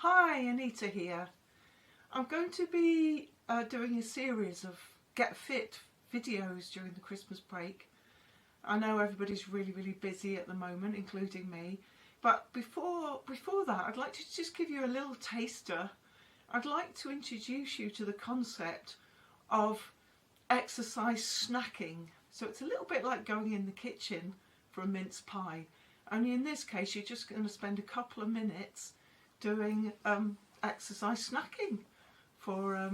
Hi, Anita here. I'm going to be doing a series of Get Fit videos during the Christmas break. I know everybody's really busy at the moment, including me. But before that, I'd like to just give you a little taster. I'd like to introduce you to the concept of exercise snacking. So it's a little bit like going in the kitchen for a mince pie. Only in this case, you're just going to spend a couple of minutes doing exercise snacking for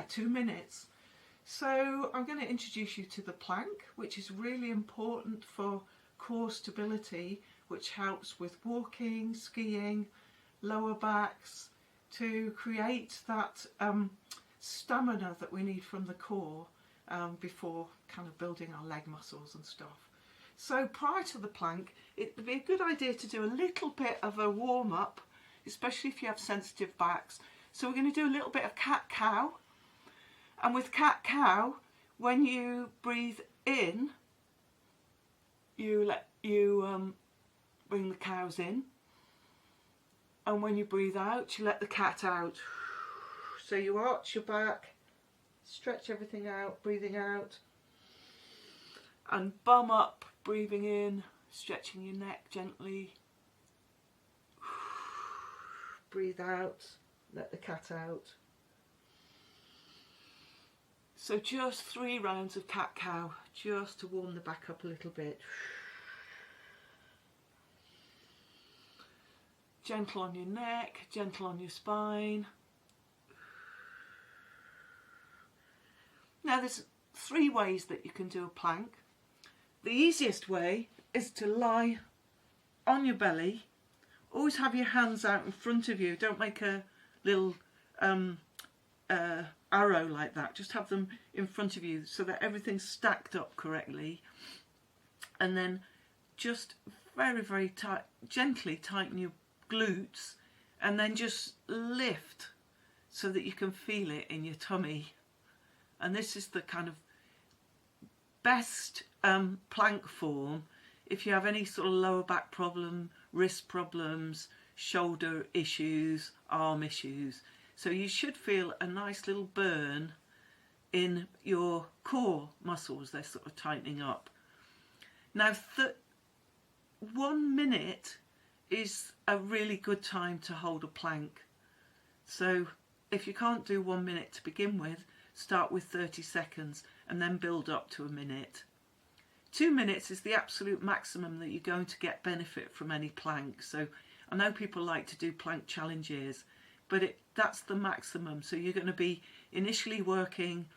2 minutes. So I'm going to introduce you to the plank, which is really important for core stability, which helps with walking, skiing, lower backs, to create that stamina that we need from the core before kind of building our leg muscles and stuff. So prior to the plank, it would be a good idea to do a little bit of a warm-up, especially if you have sensitive backs. So we're going to do a little bit of cat-cow. And with cat-cow, when you breathe in, you bring the cows in. And when you breathe out, you let the cat out. So you arch your back, stretch everything out, breathing out. And bum up, breathing in, stretching your neck gently. Breathe out, let the cat out. So just 3 rounds of cat-cow, just to warm the back up a little bit. Gentle on your neck, gentle on your spine. Now there's 3 ways that you can do a plank. The easiest way is to lie on your belly. Always have your hands out in front of you. Don't make a little arrow like that. Just have them in front of you so that everything's stacked up correctly. And then just very tight, gently tighten your glutes, and then just lift so that you can feel it in your tummy. And this is the kind of best plank form if you have any sort of lower back problem, wrist problems, shoulder issues, arm issues. So you should feel a nice little burn in your core muscles. They're sort of tightening up. Now 1 minute is a really good time to hold a plank. So if you can't do 1 minute to begin with, start with 30 seconds and then build up to a minute. 2 minutes is the absolute maximum that you're going to get benefit from any plank. So I know people like to do plank challenges, but that's the maximum. So you're going to be initially working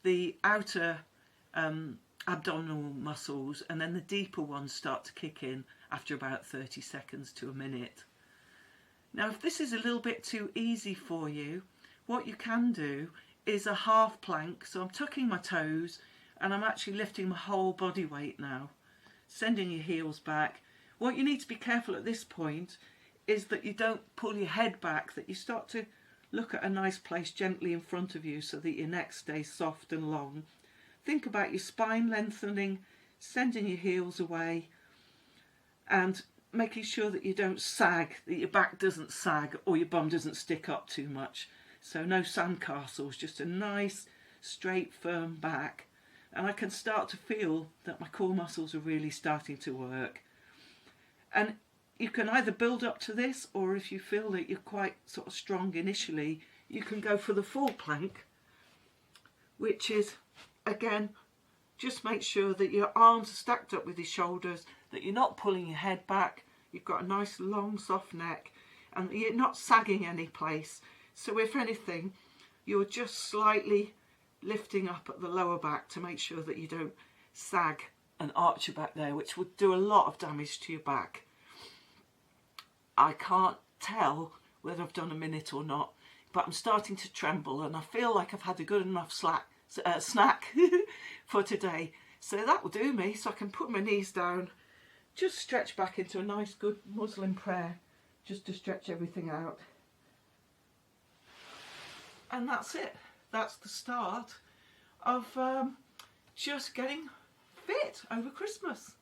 the outer abdominal muscles, and then the deeper ones start to kick in after about 30 seconds to a minute. Now if this is a little bit too easy for you, what you can do is a half plank. So I'm tucking my toes and I'm actually lifting my whole body weight now, sending your heels back. What you need to be careful at this point is that you don't pull your head back, that you start to look at a nice place gently in front of you so that your neck stays soft and long. Think about your spine lengthening, sending your heels away, and making sure that you don't sag, that your back doesn't sag or your bum doesn't stick up too much. So no sandcastles, just a nice, straight, firm back. And I can start to feel that my core muscles are really starting to work. And you can either build up to this, or if you feel that you're quite sort of strong initially, you can go for the full plank, which is, again, just make sure that your arms are stacked up with your shoulders, that you're not pulling your head back, you've got a nice long soft neck, and you're not sagging any place. So if anything, you're just slightly lifting up at the lower back to make sure that you don't sag and arch your back there, which would do a lot of damage to your back. I can't tell whether I've done a minute or not, but I'm starting to tremble and I feel like I've had a good enough snack for today. So that will do me, so I can put my knees down, just stretch back into a nice good Muslim prayer, just to stretch everything out. And that's it. That's the start of just getting fit over Christmas.